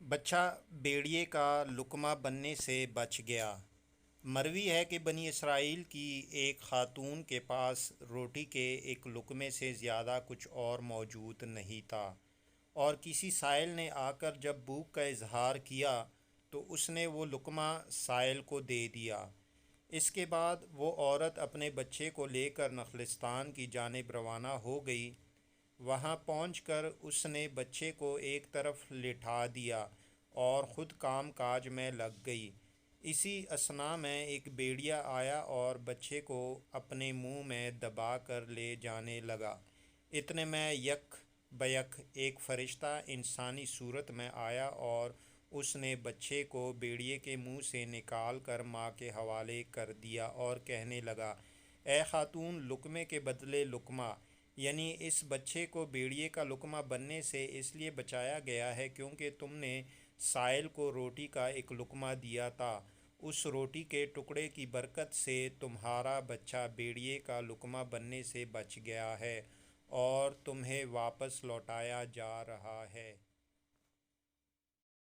بچہ بھیڑیے کا لقمہ بننے سے بچ گیا۔ مروی ہے کہ بنی اسرائیل کی ایک خاتون کے پاس روٹی کے ایک لقمے سے زیادہ کچھ اور موجود نہیں تھا، اور کسی سائل نے آ کر جب بھوک کا اظہار کیا تو اس نے وہ لقمہ سائل کو دے دیا۔ اس کے بعد وہ عورت اپنے بچے کو لے کر نخلستان کی جانب روانہ ہو گئی۔ وہاں پہنچ کر اس نے بچے کو ایک طرف لٹا دیا اور خود کام کاج میں لگ گئی۔ اسی اثناء میں ایک بھیڑیا آیا اور بچے کو اپنے منہ میں دبا کر لے جانے لگا۔ اتنے میں یک بیک ایک فرشتہ انسانی صورت میں آیا اور اس نے بچے کو بھیڑیے کے منہ سے نکال کر ماں کے حوالے کر دیا اور کہنے لگا، اے خاتون، لقمے کے بدلے لقمہ، یعنی اس بچے کو بھیڑیے کا لقمہ بننے سے اس لیے بچایا گیا ہے کیونکہ تم نے سائل کو روٹی کا ایک لقمہ دیا تھا۔ اس روٹی کے ٹکڑے کی برکت سے تمہارا بچہ بھیڑیے کا لقمہ بننے سے بچ گیا ہے اور تمہیں واپس لوٹایا جا رہا ہے۔